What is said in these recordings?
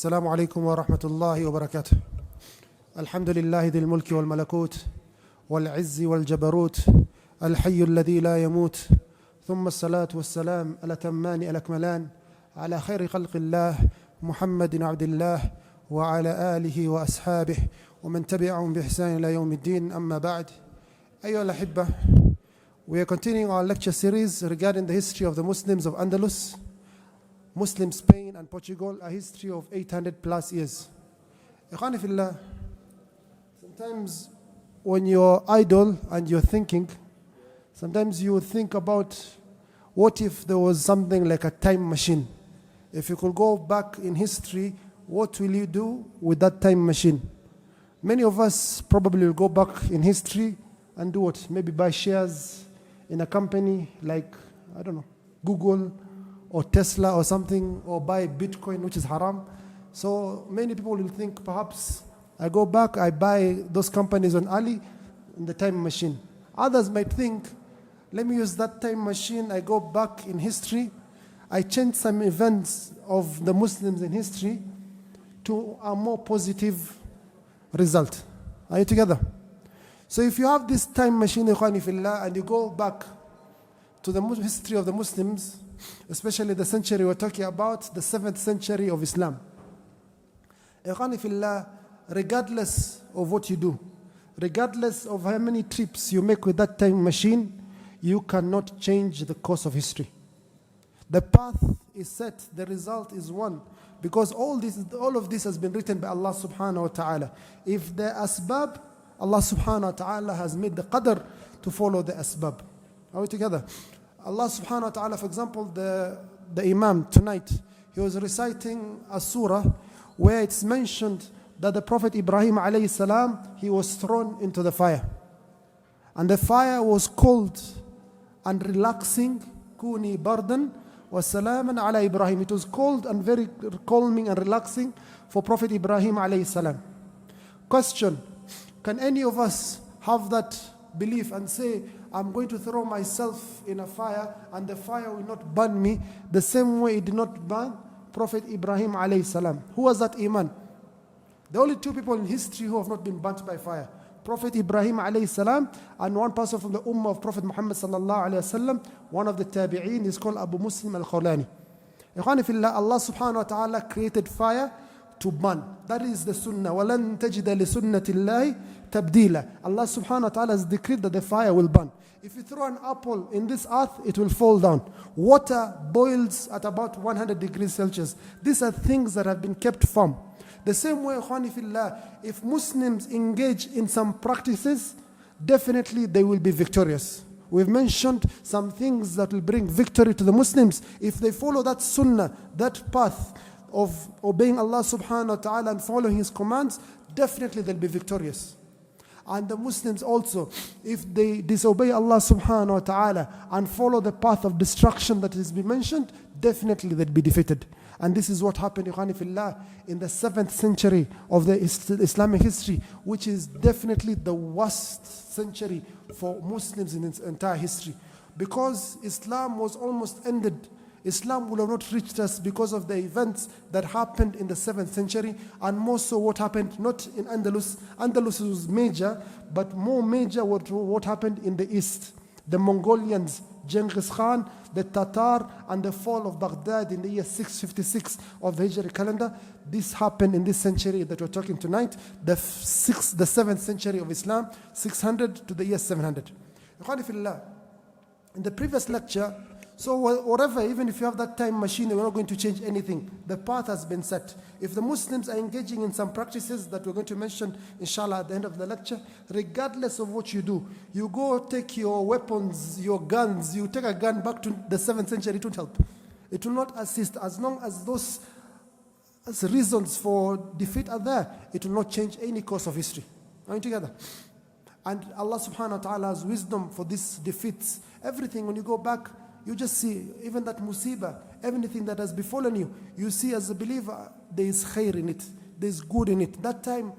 السلام عليكم ورحمة الله وبركاته. الحمد لله ذي الملك والملكوت والعز والجبروت الحي الذي لا يموت، ثم الصلاة والسلام الأتمان الأكملان على خير خلق الله محمد عبد الله وعلى آله وأصحابه ومن تبعهم بإحسان إلى يوم الدين. أما بعد. أيها الأحبة, we are continuing our lecture series regarding the history of the Muslims of Andalus, Muslim Spain and Portugal, a history of 800 plus years. Ikhwani fillah, sometimes when you're idle and you're thinking, sometimes you think about what if there was something like a time machine. If you could go back in history, what will you do with that time machine? Many of us probably will go back in history and do what? Maybe buy shares in a company like, I don't know, Google or Tesla or something, or buy Bitcoin, which is haram. So many people will think, perhaps I go back, I buy those companies on Ali in the time machine. Others might think, let me use that time machine, I go back in history, I change some events of the Muslims in history to a more positive result. Are you together? So if you have this time machine, ikhwani fillah, and you go back to the history of the Muslims, especially the century we're talking about, the 7th century of Islam. Ikhwani fillah, regardless of what you do, regardless of how many trips you make with that time machine, you cannot change the course of history. The path is set, the result is one, because all of this has been written by Allah subhanahu wa ta'ala. If the asbab, Allah subhanahu wa ta'ala has made the qadr to follow the asbab. Are we together? Allah subhanahu wa ta'ala, for example, the Imam tonight, he was reciting a surah where it's mentioned that the Prophet Ibrahim alayhi salam, he was thrown into the fire. And the fire was cold and relaxing. Kuni bardan wa salaman ala Ibrahim. It was cold and very calming and relaxing for Prophet Ibrahim alayhi salam. Question, can any of us have that belief and say, I'm going to throw myself in a fire and the fire will not burn me the same way it did not burn Prophet Ibrahim alayhi salam? Who was that Iman? The only two people in history who have not been burnt by fire, Prophet Ibrahim alayhi salam and one person from the ummah of Prophet Muhammad sallallahu alayhi wasallam, one of the tabi'een, is called Abu Muslim al-Khawlani. Ikhwani fillah, Allah subhanahu wa ta'ala created fire to burn. That is the sunnah. وَلَن تَجِدَ لِسُنَّةِ اللَّهِ تَبْدِيلًا. Allah subhanahu wa ta'ala has decreed that the fire will burn. If you throw an apple in this earth, it will fall down. Water boils at about 100 degrees Celsius. These are things that have been kept firm. The same way, ikhwani fillah, if Muslims engage in some practices, definitely they will be victorious. We've mentioned some things that will bring victory to the Muslims. If they follow that sunnah, that path of obeying Allah subhanahu wa ta'ala and following His commands, definitely they'll be victorious. And the Muslims also, if they disobey Allah subhanahu wa ta'ala and follow the path of destruction that has been mentioned, definitely they'll be defeated. And this is what happened, ikhwani fillah, in the 7th century of the Islamic history, which is definitely the worst century for Muslims in its entire history. Because Islam was almost ended. Islam would have not reached us because of the events that happened in the 7th century, and more so what happened not in Andalus. Andalus was major, but more major what happened in the east. The Mongolians, Genghis Khan, the Tatar, and the fall of Baghdad in the year 656 of the Hijri calendar. This happened in this century that we're talking tonight, the 7th century of Islam, 600 to the year 700. In the previous lecture, so whatever, even if you have that time machine, we're not going to change anything. The path has been set. If the Muslims are engaging in some practices that we're going to mention, inshallah, at the end of the lecture, regardless of what you do, you go take your weapons, your guns, you take a gun back to the 7th century, it won't help. It will not assist. As long as those reasons for defeat are there, it will not change any course of history. Are we together? And Allah subhanahu wa ta'ala has wisdom for these defeats. Everything, when you go back, you just see, even that musibah, everything that has befallen you, you see as a believer, there is khair in it, there is good in it. That time,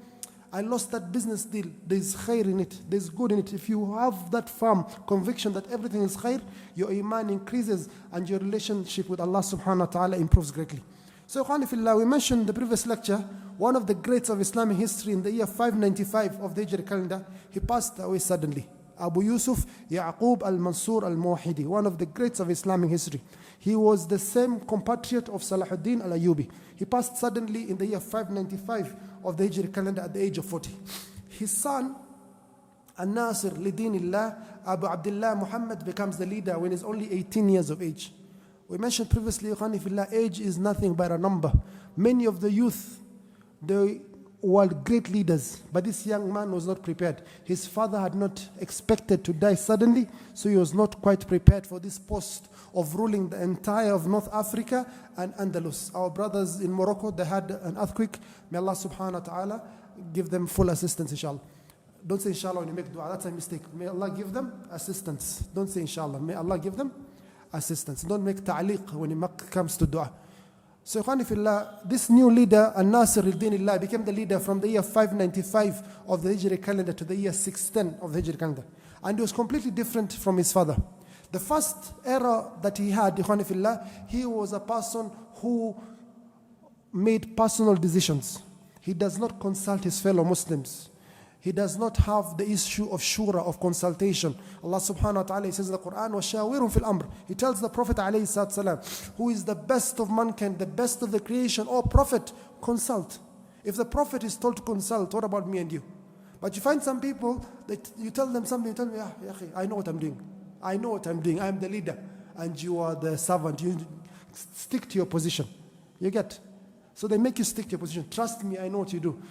I lost that business deal, there is khair in it, there is good in it. If you have that firm conviction that everything is khair, your iman increases and your relationship with Allah subhanahu wa ta'ala improves greatly. So, Ikhwani Fillah, we mentioned in the previous lecture, one of the greats of Islamic history in the year 595 of the Hijri calendar, he passed away suddenly. Abu Yusuf Yaqub al-Mansur al-Muwahidi, one of the greats of Islamic history. He was the same compatriot of Salahuddin al-Ayyubi. He passed suddenly in the year 595 of the Hijri calendar at the age of 40. His son, An-Nasir Lidinillah, Abu Abdullah Muhammad, becomes the leader when he's only 18 years of age. We mentioned previously, Ikhwani Fillah, age is nothing but a number. Many of the youth, they were great leaders, but this young man was not prepared. His father had not expected to die suddenly, so he was not quite prepared for this post of ruling the entire of North Africa and Andalus. Our brothers in Morocco, they had an earthquake. May Allah subhanahu wa ta'ala give them full assistance, inshallah. Don't say inshallah when you make dua, that's a mistake. May Allah give them assistance. Don't say inshallah. May Allah give them assistance. Don't make ta'liq when it comes to dua. So, Ikhwani Fillah, this new leader, An-Nasir al-Dinillah, became the leader from the year 595 of the Hijri calendar to the year 610 of the Hijri calendar. And he was completely different from his father. The first era that he had, Ikhwani Fillah, he was a person who made personal decisions. He does not consult his fellow Muslims. He does not have the issue of shura, of consultation. Allah subhanahu wa ta'ala, He says in the Quran, وَشَاوِرٌ فِي الْأَمْرِ. He tells the Prophet alayhi salam, who is the best of mankind, the best of the creation, oh Prophet, consult. If the Prophet is told to consult, what about me and you? But you find some people, that you tell them something, you tell me, I know what I'm doing. I know what I'm doing. I am the leader. And you are the servant. You stick to your position. You get? So they make you stick to your position. Trust me, I know what you do.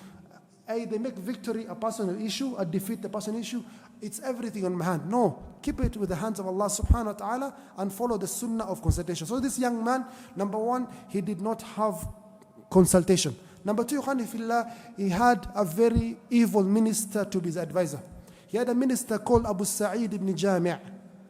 They make victory a personal issue, a defeat a personal issue. It's everything on my hand. No, keep it with the hands of Allah subhanahu wa ta'ala and follow the sunnah of consultation. So this young man, number one, he did not have consultation. Number two, Ikhwani Fillah, he had a very evil minister to be his advisor. He had a minister called Abu Sa'id ibn Jami'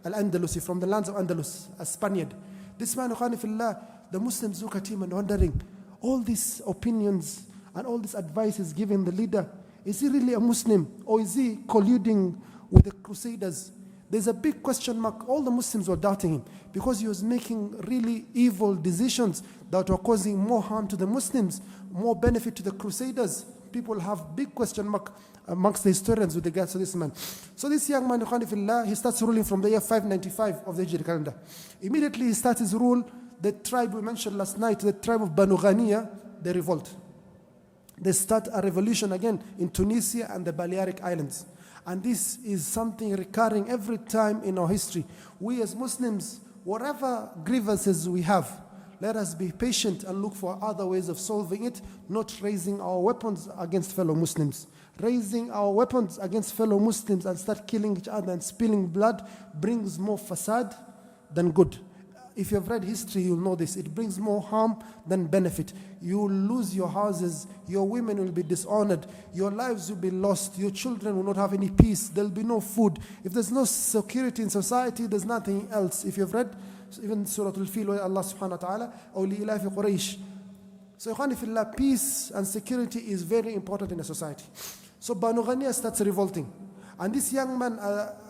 al-Andalusi from the lands of Andalus, a Spaniard. This man, Ikhwani Fillah, the Muslims look at him and wondering, all these opinions and all this advice is given the leader, is he really a Muslim or is he colluding with the Crusaders? There's a big question mark. All the Muslims were doubting him because he was making really evil decisions that were causing more harm to the Muslims, more benefit to the Crusaders. People have big question mark amongst the historians with regards to this man. So this young man, he starts ruling from the year 595 of the Hijri calendar. Immediately he starts his rule. The tribe we mentioned last night, the tribe of Banu Ghaniya, they revolt. They start a revolution again in Tunisia and the Balearic Islands. And this is something recurring every time in our history. We as Muslims, whatever grievances we have, let us be patient and look for other ways of solving it, not raising our weapons against fellow Muslims. Raising our weapons against fellow Muslims and start killing each other and spilling blood brings more fasad than good. If you have read history, you'll know this. It brings more harm than benefit. You will lose your houses. Your women will be dishonored. Your lives will be lost. Your children will not have any peace. There will be no food. If there's no security in society, there's nothing else. If you've read even Surah Al-Fil, where Allah subhanahu wa ta'ala, أَوْ لِإِلَافِ قُرَيْشٍ. So, Ikhwani Fillah, peace and security is very important in a society. So, Banu Ghaniya starts revolting. And this young man,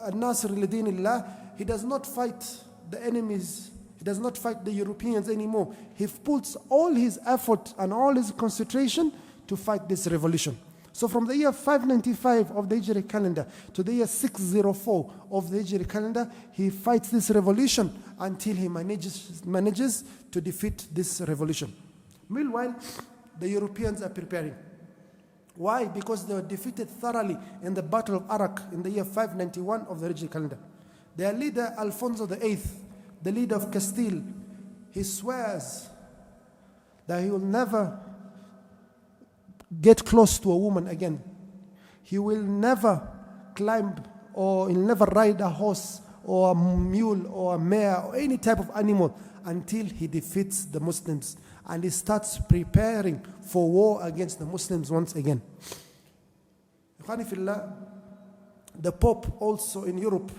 An-Nasir al-Dinillah, he does not fight the enemies. He does not fight the Europeans anymore. He puts all his effort and all his concentration to fight this revolution. So from the year 595 of the Hijri calendar to the year 604 of the Hijri calendar, he fights this revolution until he manages to defeat this revolution. Meanwhile, the Europeans are preparing. Why? Because they were defeated thoroughly in the Battle of Arak in the year 591 of the Hijri calendar. Their leader, Alfonso VIII, the leader of Castile, he swears that he will never get close to a woman again. He will never climb or he'll never ride a horse or a mule or a mare or any type of animal until he defeats the Muslims. And he starts preparing for war against the Muslims once again. The Pope also in Europe,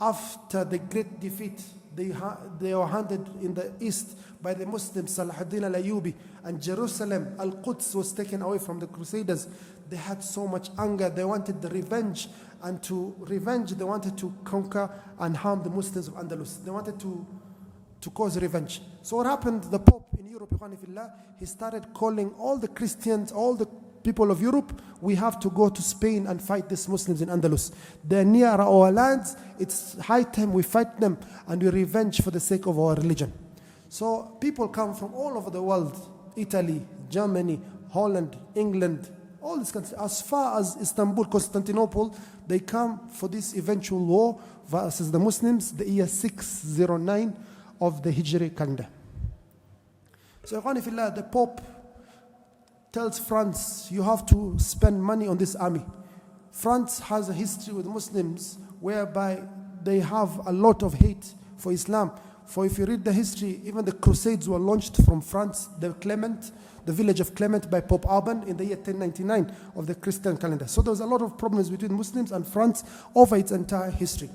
after the great defeat, they were handed in the east by the Muslims, Salahuddin al-Ayyubi, and Jerusalem, Al-Quds was taken away from the Crusaders. They had so much anger. They wanted the revenge, and to revenge, they wanted to conquer and harm the Muslims of Andalus. They wanted to cause revenge. So what happened? The Pope in Europe Europe, ikhwani fillah, he started calling all the Christians, all the people of Europe, we have to go to Spain and fight these Muslims in Andalus. They're near our lands. It's high time we fight them and we revenge for the sake of our religion. So people come from all over the world, Italy, Germany, Holland, England, all these countries, as far as Istanbul, Constantinople, they come for this eventual war versus the Muslims, the year 609 of the Hijri calendar. So, ikhwani fillah, the Pope tells France, you have to spend money on this army. France has a history with Muslims whereby they have a lot of hate for Islam. For if you read the history, even the Crusades were launched from France, the village of Clement by Pope Urban in the year 1099 of the Christian calendar. So there was a lot of problems between Muslims and France over its entire history.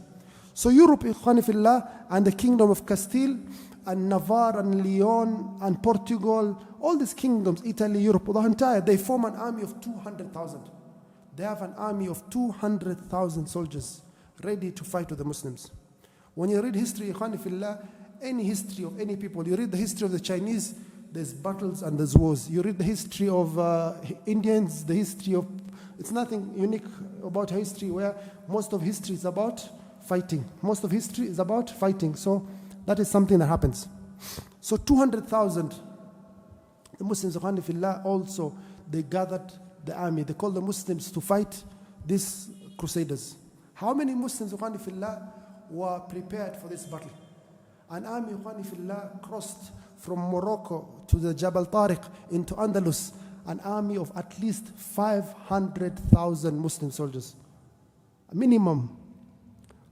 So Europe, ikhwani fillah, and the kingdom of Castile, and Navarre, and Leon, and Portugal, all these kingdoms, Italy, Europe, the entire, they form an army of 200,000. They have an army of 200,000 soldiers ready to fight with the Muslims. When you read history, ikhwani fillah, any history of any people, you read the history of the Chinese, there's battles and there's wars. You read the history of Indians, the history of, it's nothing unique about history where most of history is about fighting. Most of history is about fighting. So that is something that happens. So 200,000, the Muslims, ikhwani fillah, also, they gathered the army. They called the Muslims to fight these crusaders. How many Muslims, ikhwani fillah, were prepared for this battle? An army, ikhwani fillah, crossed from Morocco to the Jabal Tariq into Andalus, an army of at least 500,000 Muslim soldiers. A minimum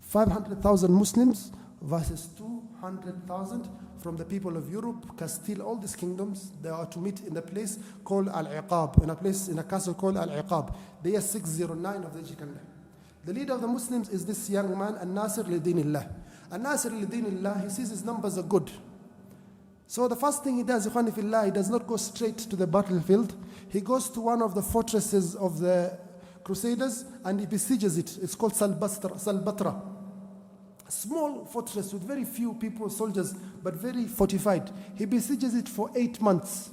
500,000 Muslims versus 200,000 from the people of Europe, Castile, all these kingdoms. They are to meet in a place called Al-Iqab, in a castle called Al-Iqab, the year 609 of the Hijri calendar. The leader of the Muslims is this young man, An-Nasir li-Dinillah. An-Nasir li-Dinillah, he sees his numbers are good. So the first thing he does, ikhwani fillah, he does not go straight to the battlefield. He goes to one of the fortresses of the Crusaders and he besieges it. It's called Salbatra. A small fortress with very few people, soldiers, but very fortified. He besieges it for 8 months.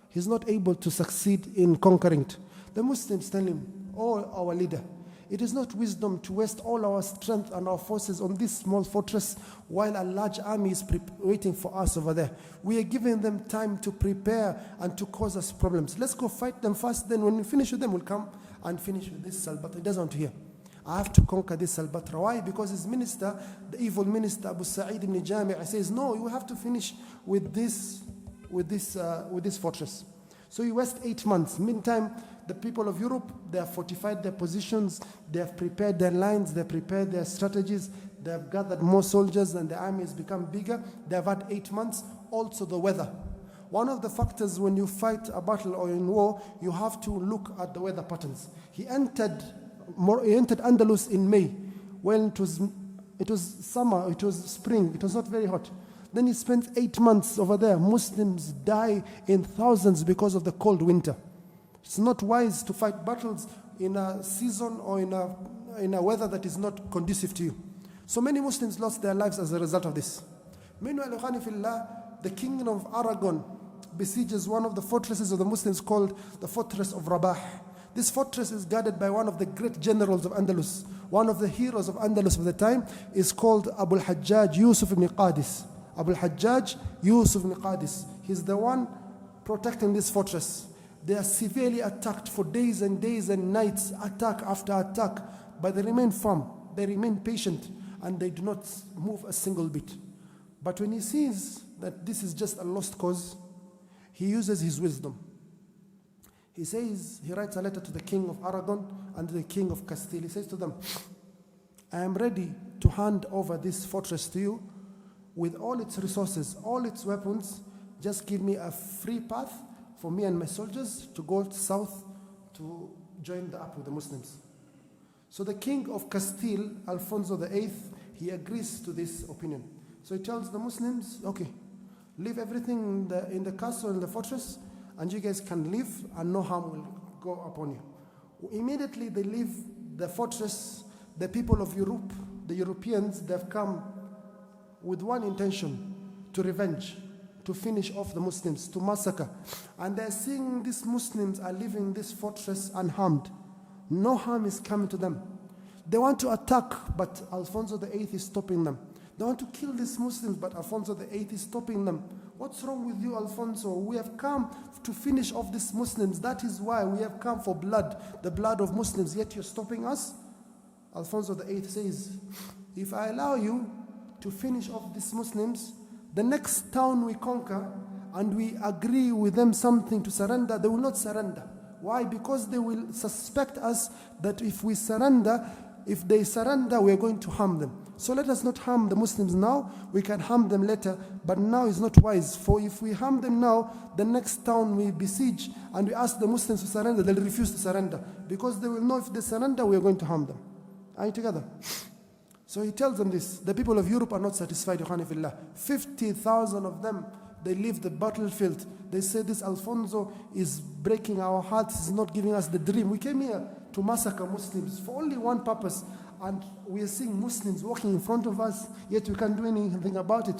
He's not able to succeed in conquering it. The Muslims tell him, oh, our leader, it is not wisdom to waste all our strength and our forces on this small fortress while a large army is waiting for us over there. We are giving them time to prepare and to cause us problems. Let's go fight them first, then when we finish with them, we'll come and finish with this Salbatra. He doesn't want to hear. I have to conquer this Salbatra. Why? Because his minister, the evil minister, Abu Sa'id ibn Jami', says, no, you have to finish with this fortress. So he wastes 8 months. Meantime, the people of Europe, they have fortified their positions, they have prepared their lines, they have prepared their strategies, they have gathered more soldiers and the army has become bigger. They have had 8 months. Also the weather. One of the factors when you fight a battle or in war, you have to look at the weather patterns. He entered Andalus in May, when it was summer, it was spring, it was not very hot. Then he spent 8 months over there. Muslims die in thousands because of the cold winter. It's not wise to fight battles in a season or in a weather that is not conducive to you. So many Muslims lost their lives as a result of this. Meanwhile, the kingdom of Aragon besieges one of the fortresses of the Muslims called the fortress of Rabah. This fortress is guarded by one of the great generals of Andalus. One of the heroes of Andalus of the time is called Abu al-Hajjaj Yusuf ibn Qadis. Abu al-Hajjaj Yusuf ibn Qadis. He's the one protecting this fortress. They are severely attacked for days and days and nights, attack after attack, but they remain firm, they remain patient, and they do not move a single bit. But when he sees that this is just a lost cause, he uses his wisdom. He writes a letter to the king of Aragon and the king of Castile. He says to them, I am ready to hand over this fortress to you with all its resources, all its weapons. Just give me a free path for me and my soldiers to go south to join up with the Muslims. So the king of Castile, Alfonso VIII, he agrees to this opinion. So he tells the Muslims, okay, leave everything in the castle, in the fortress, and you guys can leave and no harm will go upon you. Immediately they leave the fortress. The people of Europe, the Europeans, they've come with one intention, to revenge. to finish off the Muslims, to massacre. And they're seeing these Muslims are leaving this fortress unharmed. No harm is coming to them. They want to attack, but Alfonso VIII is stopping them. They want to kill these Muslims, but Alfonso VIII is stopping them. What's wrong with you, Alfonso? We have come to finish off these Muslims. That is why we have come for blood, the blood of Muslims, yet you're stopping us? Alfonso VIII says, if I allow you to finish off these Muslims, the next town we conquer and we agree with them something to surrender, they will not surrender. Why? Because they will suspect us that if we surrender, if they surrender, we are going to harm them. So let us not harm the Muslims now. We can harm them later, but now is not wise. For if we harm them now, the next town we besiege and we ask the Muslims to surrender, they'll refuse to surrender. Because they will know if they surrender, we are going to harm them. Are you together? So he tells them this. The people of Europe are not satisfied, Ikhwani fillah. 50,000 of them, they leave the battlefield. They say this Alfonso is breaking our hearts, he's not giving us the dream. We came here to massacre Muslims for only one purpose. And we are seeing Muslims walking in front of us, yet we can't do anything about it.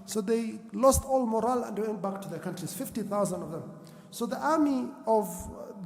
So they lost all morale and they went back to their countries, 50,000 of them. So the army of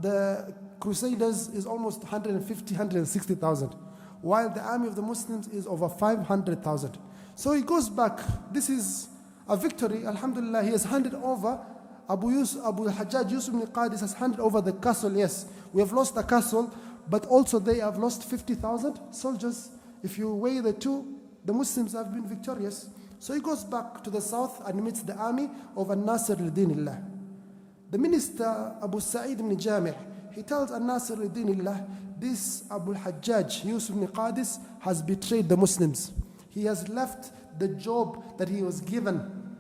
the Crusaders is almost 150, 160,000. While the army of the Muslims is over 500,000. So he goes back. This is a victory. Alhamdulillah, he has handed over. Abu Hajjaj Yusuf ibn Qadis has handed over the castle. Yes, we have lost the castle, but also they have lost 50,000 soldiers. If you weigh the two, the Muslims have been victorious. So he goes back to the south and meets the army of An-Nasir al-Dinillah. The minister, Abu Sa'id ibn Jami', he tells An-Nasir al-Dinillah, this Abu Hajjaj Yusuf ibn Qadis has betrayed the Muslims. He has left the job that he was given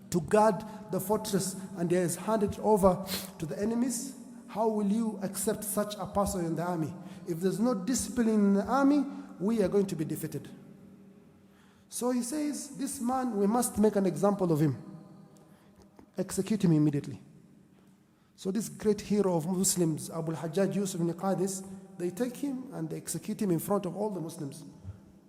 to guard the fortress and he has handed it over to the enemies. How will you accept such a person in the army? If there's no discipline in the army, we are going to be defeated. So he says, this man, we must make an example of him. Execute him immediately. So this great hero of Muslims, Abu Hajjaj Yusuf ibn Qadis, they take him and they execute him in front of all the Muslims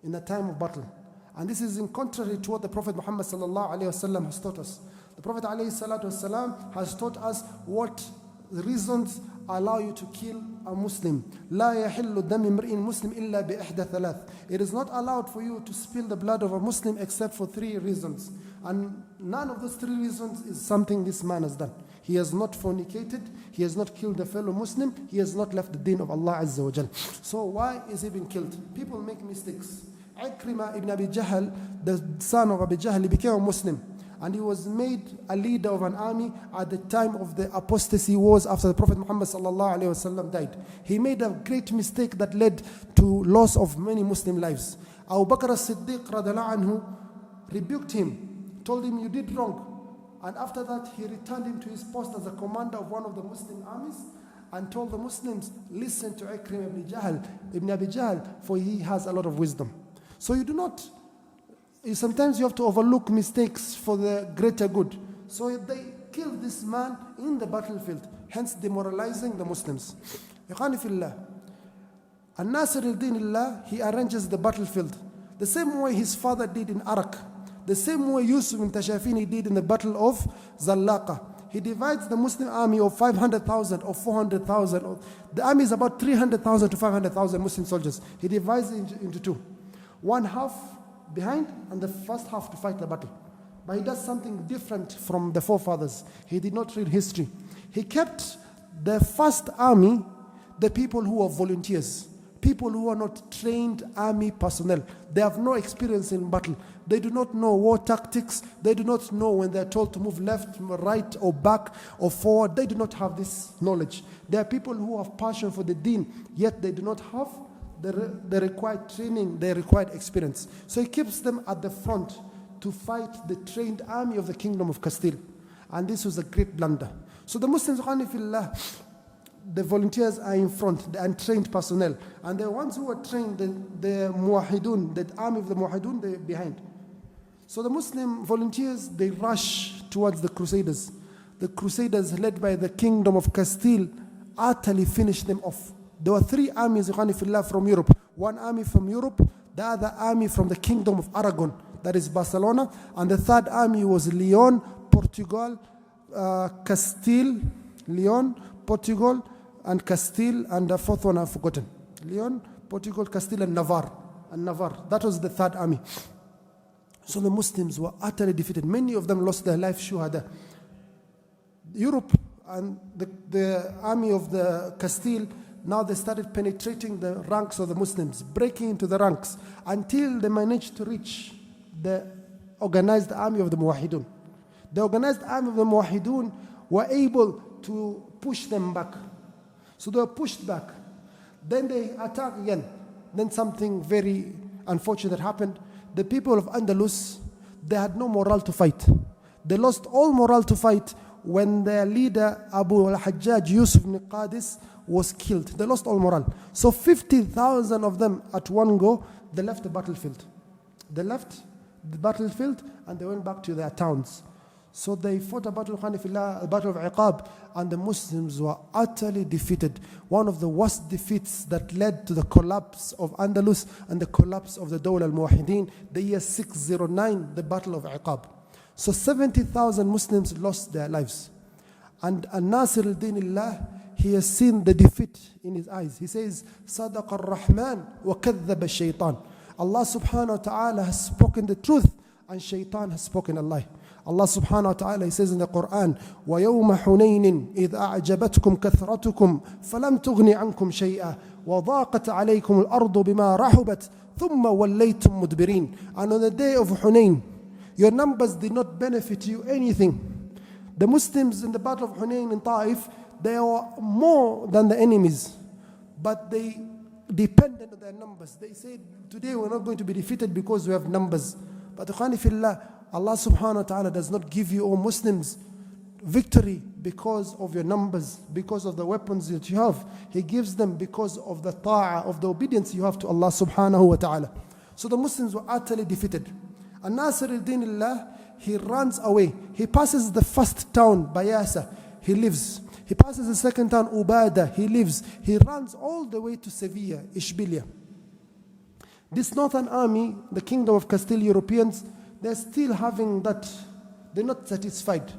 in the time of battle. And this is in contrary to what the Prophet Muhammad sallallahu alaihi wasallam has taught us. The Prophet alayhi salatu wasallam has taught us what reasons allow you to kill a Muslim. لا يحل دم امرئ مسلم إلا بإحدى ثلاث. It is not allowed for you to spill the blood of a Muslim except for 3 reasons. And none of those 3 reasons is something this man has done. He has not fornicated, he has not killed a fellow Muslim, he has not left the deen of Allah Azza wa Jal. So why is he being killed? People make mistakes. Ikrima ibn Abi Jahl, the son of Abi Jahl, he became a Muslim. And he was made a leader of an army at the time of the apostasy wars after the Prophet Muhammad sallallahu alaihi wasallam died. He made a great mistake that led to loss of many Muslim lives. Abu Bakr as-Siddiq radhiallahu anhu rebuked him, told him you did wrong. And after that, he returned him to his post as a commander of one of the Muslim armies and told the Muslims, listen to Ikrim ibn Abi Jahl, for he has a lot of wisdom. So you do not, sometimes you have to overlook mistakes for the greater good. So they killed this man in the battlefield, hence demoralizing the Muslims. Ikhwani fillah, An-Nasir al-Dinillah, he arranges the battlefield the same way his father did in Arak. The same way Yusuf ibn Tashafini did in the battle of Zallaqa. He divides the Muslim army of 500,000 or 400,000. The army is about 300,000 to 500,000 Muslim soldiers. He divides it into 2. One half behind and the first half to fight the battle. But he does something different from the forefathers. He did not read history. He kept the first army, the people who are volunteers. People who are not trained army personnel. They have no experience in battle. They do not know war tactics. They do not know when they're told to move left, right, or back, or forward. They do not have this knowledge. They are people who have passion for the deen, yet they do not have the required training, the required experience. So he keeps them at the front to fight the trained army of the kingdom of Castile. And this was a great blunder. So the Muslims, the volunteers are in front, the untrained personnel. And the ones who are trained, the Muwahidoon, the army of the Muwahidoon, they're behind. So the Muslim volunteers, they rush towards the Crusaders. The Crusaders, led by the kingdom of Castile, utterly finished them off. There were 3 armies from Europe. One army from Europe, the other army from the kingdom of Aragon, that is Barcelona, and the third army was Leon, Portugal, Castile, Leon, Portugal, and Castile, and the fourth one I've forgotten. Leon, Portugal, Castile, and Navarre. That was the third army. So the Muslims were utterly defeated. Many of them lost their life, shuhada. Europe and the army of the Castile, now they started penetrating the ranks of the Muslims, breaking into the ranks, until they managed to reach the organized army of the Muwahidoon. The organized army of the Muwahidoon were able to push them back. So they were pushed back. Then they attacked again. Then something very unfortunate happened. The people of Andalus, they had no morale to fight. They lost all morale to fight when their leader, Abu al-Hajjaj Yusuf ibn Qadis, was killed. They lost all morale. So 50,000 of them at one go, they left the battlefield. They left the battlefield and they went back to their towns. So they fought a battle of Iqab, and the Muslims were utterly defeated. One of the worst defeats that led to the collapse of Andalus and the collapse of the Dawla al-Muwahideen, the year 609, the battle of Iqab. So 70,000 Muslims lost their lives. And Nasir al-Din, he has seen the defeat in his eyes. He says, Sadaq ar-Rahman wa kadhaba shaytan. Allah subhanahu wa ta'ala has spoken the truth, and shaitan has spoken a lie. Allah subhanahu wa ta'ala, he says in the Quran, وَيَوْمَ حُنَيْنٍ إِذْ أَعْجَبَتْكُمْ كَثْرَتُكُمْ فَلَمْ تُغْنِ عَنْكُمْ شَيْئًا وَضَاقَتْ عَلَيْكُمُ الْأَرْضُ بِمَا رَحُبَتْ ثُمَّ وَلَّيْتُمْ مُدْبِرِينَ. And on the day of Hunayn, your numbers did not benefit you anything. The Muslims in the battle of Hunayn in Taif, they were more than the enemies, but they depended on their numbers. They said, today we're not going to be defeated because we have numbers. But Allah subhanahu wa ta'ala does not give you, O Muslims, victory because of your numbers, because of the weapons that you have. He gives them because of the ta'ah, of the obedience you have to Allah subhanahu wa ta'ala. So the Muslims were utterly defeated. And Nasir al-Din, he runs away. He passes the first town, Bayasa, he lives. He passes the second town, Ubada, he lives. He runs all the way to Sevilla, Ishbilia. This northern army, the kingdom of Castile Europeans, they're still having that. They're not satisfied.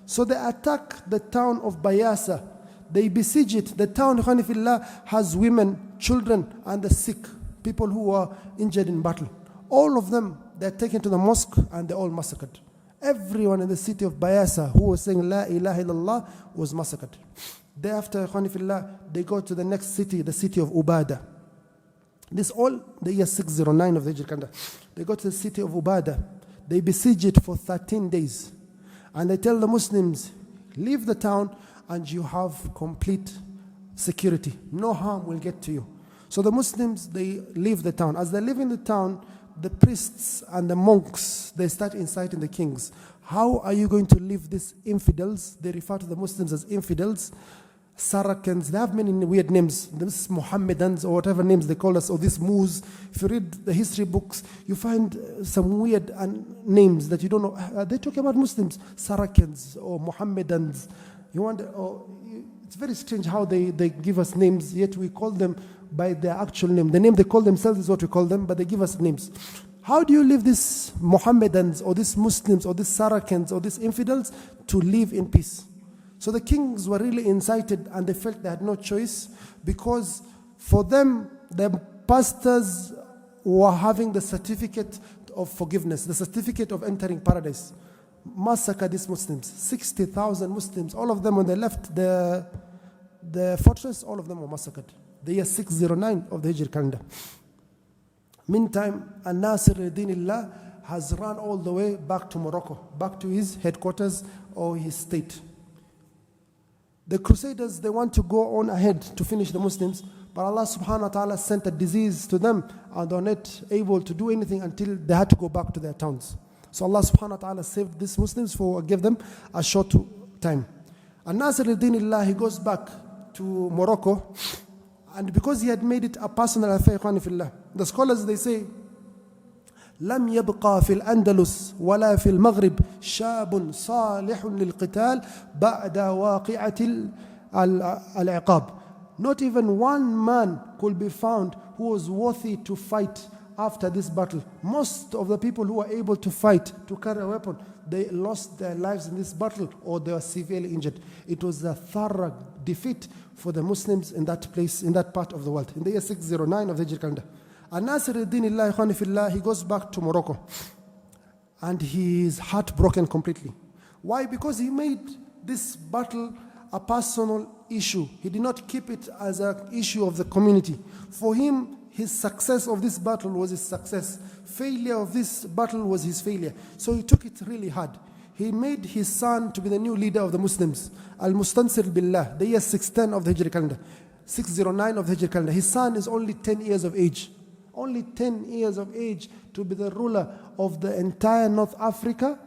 So they attack the town of Bayasa. They besiege it. The town, Khanifillah, has women, children, and the sick, people who are injured in battle. All of them, they're taken to the mosque and they're all massacred. Everyone in the city of Bayasa who was saying La ilaha illallah was massacred. Thereafter, Khanifillah, they go to the next city, the city of Ubada. This all the year 609 of the Hijri calendar. They go to the city of Ubada. They besiege it for 13 days. And they tell the Muslims, leave the town and you have complete security. No harm will get to you. So the Muslims, they leave the town. As they live in the town, the priests and the monks, they start inciting the kings. How are you going to leave these infidels? They refer to the Muslims as infidels. Saracens, they have many weird names. This Mohammedans or whatever names they call us, or this Moors. If you read the history books, you find some weird names that you don't know. They talk about Muslims, Saracens or Mohammedans. You wonder, it's very strange how they give us names, yet we call them by their actual name. The name they call themselves is what we call them, but they give us names. How do you leave these Mohammedans or these Muslims or these Saracens or these infidels to live in peace? So the kings were really incited and they felt they had no choice, because for them, the pastors were having the certificate of forgiveness, the certificate of entering paradise. Massacre these Muslims, 60,000 Muslims, all of them when they left the fortress, all of them were massacred. The year 609 of the Hijri calendar. Meantime, Nasir al-Din has run all the way back to Morocco, back to his headquarters or his state. The Crusaders, they want to go on ahead to finish the Muslims, but Allah subhanahu wa ta'ala sent a disease to them and they were not able to do anything until they had to go back to their towns. So Allah subhanahu wa ta'ala saved these Muslims for give them a short time. And Nasir al-Din, he goes back to Morocco, and because he had made it a personal affair, the scholars, they say, لم يبقى في الأندلس ولا في المغرب شاب صالح للقتال بعد واقعة العقاب. Not even one man could be found who was worthy to fight after this battle. Most of the people who were able to fight, to carry a weapon, they lost their lives in this battle or they were severely injured. It was a thorough defeat for the Muslims in that place, in that part of the world. In the year 609 of the Hijri calendar. And Nasir he goes back to Morocco. And he is heartbroken completely. Why? Because he made this battle a personal issue. He did not keep it as an issue of the community. For him, his success of this battle was his success. Failure of this battle was his failure. So he took it really hard. He made his son to be the new leader of the Muslims. Al-Mustansir Billah, the year 610 of the Hijri calendar. 609 of the Hijri calendar. His son is only 10 years of age. Only 10 years of age to be the ruler of the entire North Africa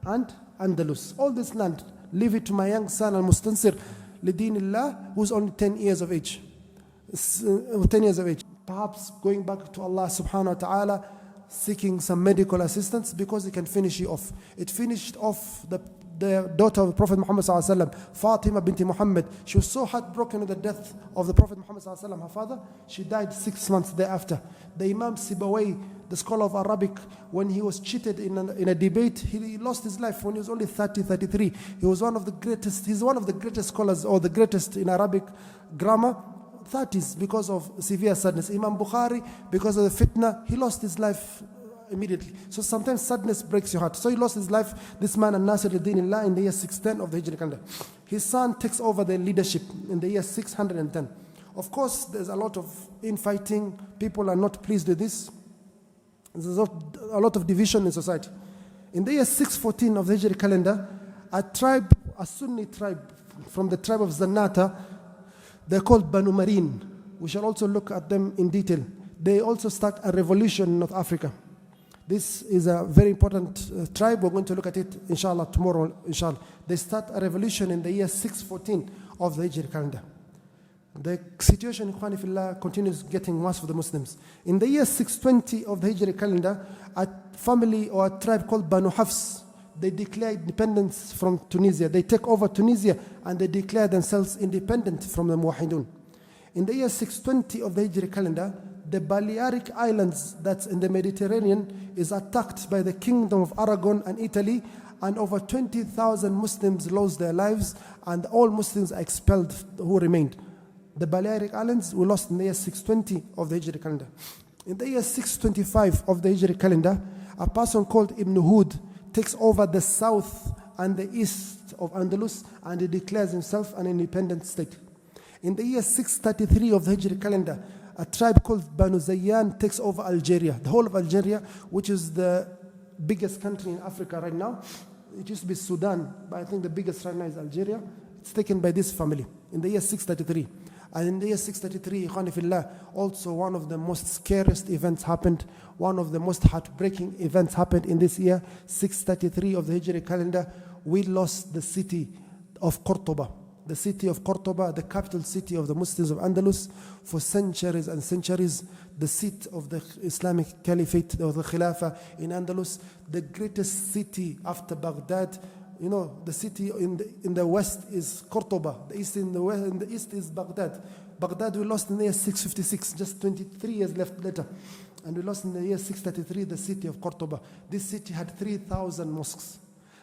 and Andalus. All this land, leave it to my young son Al-Mustansir Lidinillah, who's only 10 years of age. 10 years of age. Perhaps going back to Allah subhanahu wa ta'ala, seeking some medical assistance because he can finish it off. It finished off the daughter of the Prophet Muhammad sallallahu alaihi wasallam, Fatima binti Muhammad. She was so heartbroken with the death of the Prophet Muhammad sallallahu alaihi wasallam, her father. She died 6 months thereafter. The Imam Sibawayh, the scholar of Arabic, when he was cheated in a debate, he lost his life when he was only 33. He was one of the greatest, he's one of the greatest scholars, or the greatest in Arabic grammar, 30s, because of severe sadness. Imam Bukhari, because of the fitna, he lost his life immediately. So sometimes sadness breaks your heart. So he lost his life, this man, Nasir al-Dinillah, in the year 610 of the Hijri calendar. His son takes over the leadership in the year 610. Of course, there's a lot of infighting. People are not pleased with this. There's a lot of division in society. In the year 614 of the Hijri calendar, a tribe, a Sunni tribe from the tribe of Zannata, they're called Banu Marin. We shall also look at them in detail. They also start a revolution in North Africa. This is a very important tribe. We're going to look at it, inshallah, tomorrow, inshallah. They start a revolution in the year 614 of the Hijri calendar. The situation, Ikhwani Fillah, continues getting worse for the Muslims. In the year 620 of the Hijri calendar, a family or a tribe called Banu Hafs, they declare independence from Tunisia. They take over Tunisia and they declare themselves independent from the Muwahidoon. In the year 620 of the Hijri calendar, the Balearic Islands that's in the Mediterranean is attacked by the Kingdom of Aragon and Italy, and over 20,000 Muslims lost their lives and all Muslims are expelled who remained. The Balearic Islands were lost in the year 620 of the Hijri calendar. In the year 625 of the Hijri calendar, a person called Ibn Hud takes over the south and the east of Andalus and he declares himself an independent state. In the year 633 of the Hijri calendar, a tribe called Banu Zayyan takes over Algeria, the whole of Algeria, which is the biggest country in Africa right now. It used to be Sudan, but I think the biggest right now is Algeria. It's taken by this family in the year 633. And in the year 633, Ikhwani Fillah, also one of the most scariest events happened. One of the most heartbreaking events happened in this year, 633 of the Hijri calendar. We lost the city of Cordoba. The city of Cordoba, the capital city of the Muslims of Andalus, for centuries and centuries, the seat of the Islamic Caliphate or the Khilafah in Andalus, the greatest city after Baghdad. You know, the city in the west is Cordoba, the east in the west, in the east is Baghdad. Baghdad we lost in the year 656, just 23 years left later. And we lost in the year 633 the city of Cordoba. This city had 3,000 mosques.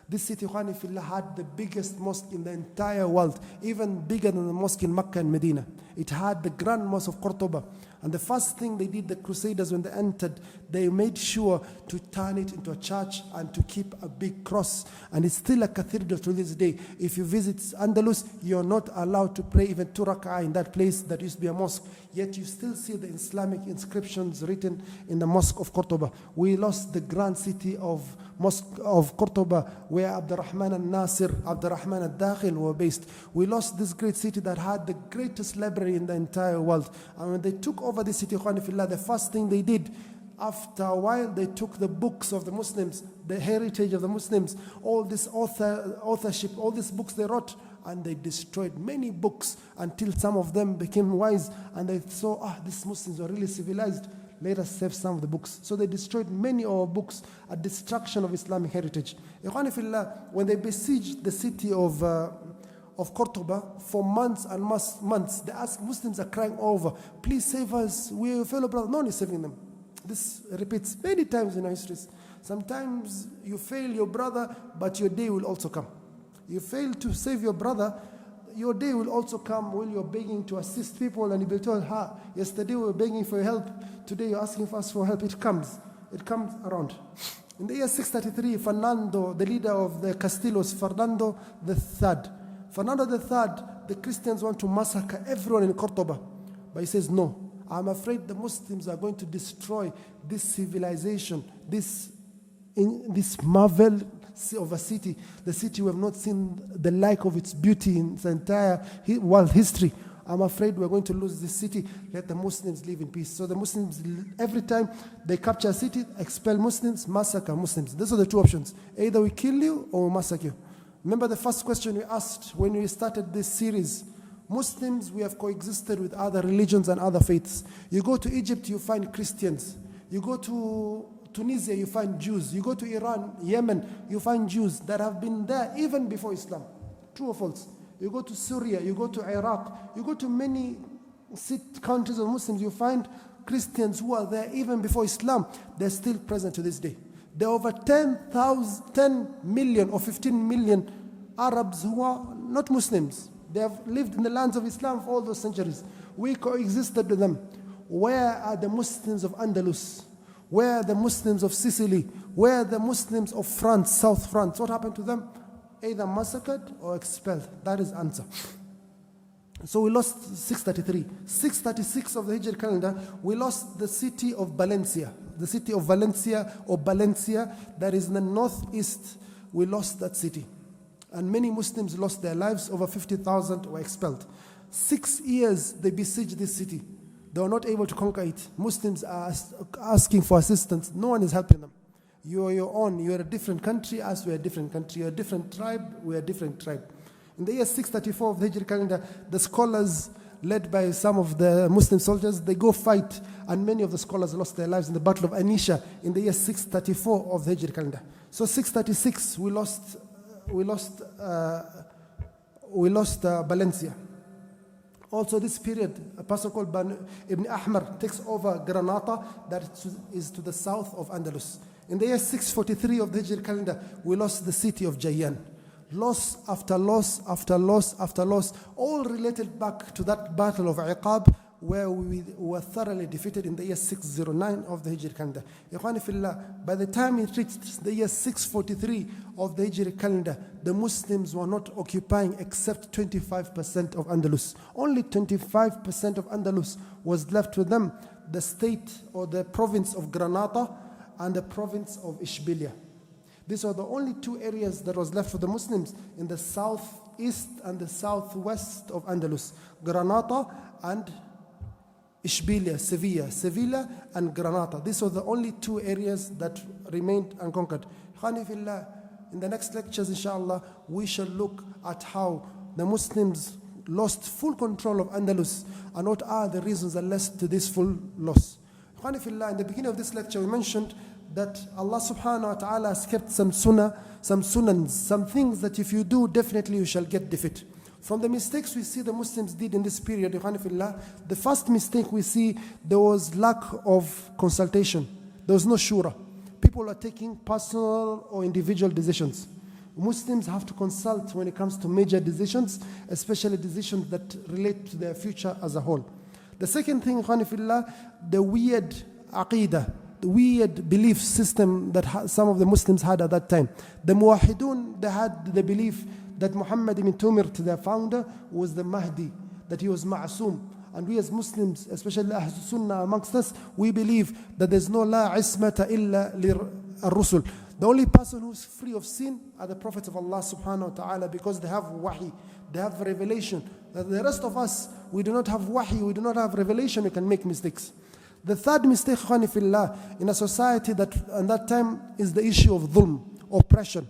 This city, Ikhwani Fillah, had the biggest mosque in the entire world, even bigger than the mosque in Mecca and Medina. It had the Grand Mosque of Cordoba. And the first thing they did, the Crusaders, when they entered, they made sure to turn it into a church and to keep a big cross. And it's still a cathedral to this day. If you visit Andalus, you're not allowed to pray even 2 rak'ah in that place that used to be a mosque. Yet you still see the Islamic inscriptions written in the Mosque of Cordoba. We lost the grand city of Mosque of Cordoba, where Abdurrahman al-Nasir, Abdurrahman al-Dakhil were based. We lost this great city that had the greatest library in the entire world. And when they took over this city, Ikhwani Fillah, the first thing they did, after a while, they took the books of the Muslims, the heritage of the Muslims, all this authorship, all these books they wrote, and they destroyed many books until some of them became wise and they saw, these Muslims are really civilized. Let us save some of the books. So they destroyed many of our books, a destruction of Islamic heritage. Ikhwani Fillah, when they besieged the city of Cordoba for months and months, they asked, Muslims are crying over, please save us, we're fellow brothers. No one is saving them. This repeats many times in our histories. Sometimes you fail your brother, but your day will also come. You fail to save your brother, your day will also come when you're begging to assist people and you'll be told, yesterday we were begging for your help, today you're asking for us for help. It comes around. In the year 633, Fernando, the leader of the Castillos, Fernando III, the Christians want to massacre everyone in Cordoba. But he says, no, I'm afraid the Muslims are going to destroy this civilization, this marvel of a city, the city we have not seen the like of its beauty in the entire world history. I'm afraid we're going to lose this city. Let the Muslims live in peace. So the Muslims, every time they capture a city, expel Muslims, massacre Muslims. Those are the two options. Either we kill you or we massacre you. Remember the first question we asked when we started this series. Muslims, we have coexisted with other religions and other faiths. You go to Egypt, you find Christians. You go to Tunisia, you find Jews. You go to Iran, Yemen, you find Jews that have been there even before Islam. True or false? You go to Syria, you go to Iraq, you go to many countries of Muslims, you find Christians who are there even before Islam. They're still present to this day. There are over 10 million or 15 million Arabs who are not Muslims. They have lived in the lands of Islam for all those centuries. We coexisted with them. Where are the Muslims of Andalus? Where are the Muslims of Sicily? Where are the Muslims of France, South France? What happened to them? Either massacred or expelled. That is the answer. So we lost 633. 636 of the Hijri calendar, we lost the city of Valencia. The city of Valencia or Valencia that is in the northeast, we lost that city. And many Muslims lost their lives. Over 50,000 were expelled. 6 years they besieged this city. They were not able to conquer it. Muslims are asking for assistance. No one is helping them. You are your own. You are a different country as we are a different country. You are a different tribe. We are a different tribe. In the year 634 of the Hijri calendar, the scholars led by some of the Muslim soldiers, they go fight, and many of the scholars lost their lives in the Battle of Anisha in the year 634 of the Hijri calendar. So 636, we lost Valencia. Also this period, a person called Ibn Ahmar takes over Granada, that is to the south of Andalus. In the year 643 of the Hijri calendar, we lost the city of Jayyan. Loss after loss after loss after loss, all related back to that battle of Iqab, where we were thoroughly defeated in the year 609 of the Hijri calendar. Ikhwani fillah, by the time it reached the year 643 of the Hijri calendar, the Muslims were not occupying except 25% of Andalus. Only 25% of Andalus was left with them, the state or the province of Granada and the province of Ishbilia. These are the only two areas that was left for the Muslims in the southeast and the southwest of Andalus. Granada and Ishbilia, Sevilla and Granada. These are the only two areas that remained unconquered. In the next lectures, inshallah, we shall look at how the Muslims lost full control of Andalus and what are the reasons that led to this full loss. In the beginning of this lecture, we mentioned that Allah subhanahu wa ta'ala has kept some sunans, some things that if you do, definitely you shall get defeat. From the mistakes we see the Muslims did in this period, the first mistake we see, there was lack of consultation. There was no shura. People are taking personal or individual decisions. Muslims have to consult when it comes to major decisions, especially decisions that relate to their future as a whole. The second thing, the weird aqidah, the weird belief system that some of the Muslims had at that time. The Muwahidoon, they had the belief that Muhammad ibn Tumir, their founder, was the Mahdi, that he was ma'asum. And we as Muslims, especially Ahl Sunnah amongst us, we believe that there's no la ismata illa lir-rusul. The only person who's free of sin are the prophets of Allah subhanahu wa ta'ala, because they have wahi, they have revelation. The rest of us, we do not have wahi, we do not have revelation, we can make mistakes. The third mistake, in a society that at that time is the issue of dhulm, oppression.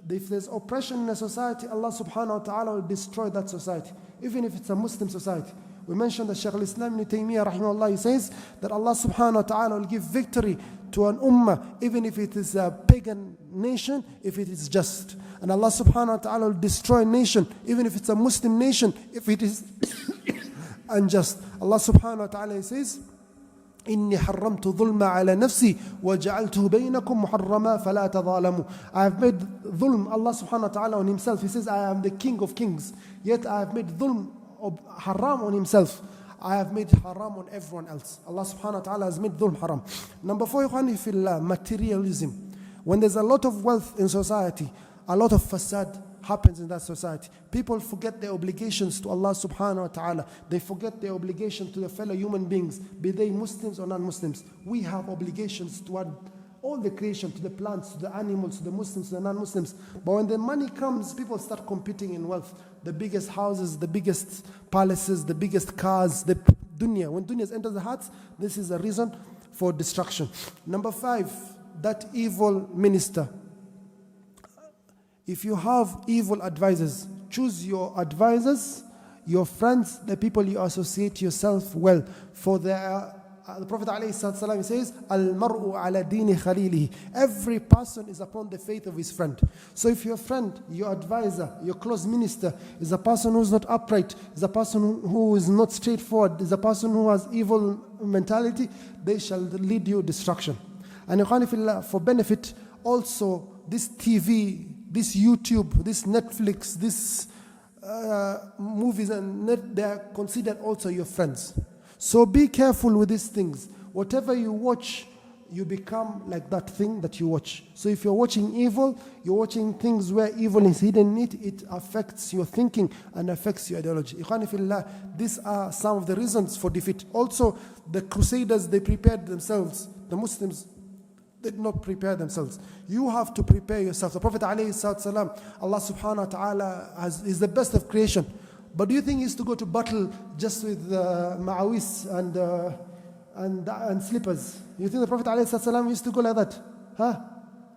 If there's oppression in a society, Allah subhanahu wa ta'ala will destroy that society, even if it's a Muslim society. We mentioned that Shaykh al-Islam ibn Taymiyyah rahimahullah, he says that Allah subhanahu wa ta'ala will give victory to an ummah, even if it is a pagan nation, if it is just. And Allah subhanahu wa ta'ala will destroy a nation, even if it's a Muslim nation, if it is unjust. Allah subhanahu wa ta'ala, he says إني حرمت ظلم على نفسي وجعلته بينكم محرما فلا تظالموا. I have made dhulm, Allah subhanahu wa ta'ala on himself. He says, I am the king of kings. Yet I have made dhulm of haram on himself. I have made haram on everyone else. Allah subhanahu wa ta'ala has made dhulm haram. Number 4, ikhwani fillah, materialism. When there's a lot of wealth in society, a lot of fasad happens in that society. People forget their obligations to Allah subhanahu wa ta'ala. They forget their obligation to the fellow human beings, be they Muslims or non-Muslims. We have obligations toward all the creation, to the plants, to the animals, to the Muslims, to the non-Muslims. But when the money comes, people start competing in wealth. The biggest houses, the biggest palaces, the biggest cars, the dunya. When dunya enters the hearts, this is a reason for destruction. Number 5, that evil minister. If you have evil advisors, choose your advisors, your friends, the people you associate yourself well. For the Prophet ﷺ says, Al-mar'u ala dini khalilihi. Every person is upon the faith of his friend. So if your friend, your advisor, your close minister is a person who is not upright, is a person who is not straightforward, is a person who has evil mentality, they shall lead you destruction. And for benefit, also this TV, this YouTube, this Netflix, this movies and net, they are considered also your friends. So be careful with these things. Whatever you watch, you become like that thing that you watch. So if you're watching evil, you're watching things where evil is hidden in it, it affects your thinking and affects your ideology. Ikhwani fillah, these are some of the reasons for defeat. Also, the Crusaders, they prepared themselves. The Muslims did not prepare themselves. You have to prepare yourself. The Prophet ﷺ, Allah subhanahu wa ta'ala is the best of creation. But do you think he used to go to battle just with ma'awis and slippers? You think the Prophet ﷺ used to go like that? Huh?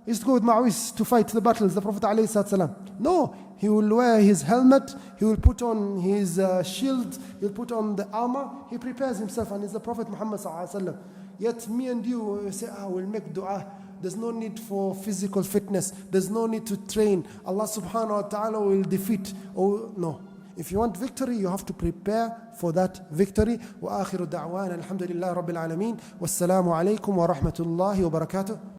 He used to go with ma'awis to fight the battles, the Prophet ﷺ. No, he will wear his helmet, he will put on his shield, he will put on the armor, he prepares himself, and he's the Prophet Muhammad ﷺ. Yet me and you say, we'll make dua. There's no need for physical fitness. There's no need to train. Allah subhanahu wa ta'ala will defeat. Oh, no. If you want victory, you have to prepare for that victory. Wa akhiru da'wana alhamdulillahi rabbil alameen. Wassalamu alaikum wa rahmatullahi wa barakatuh.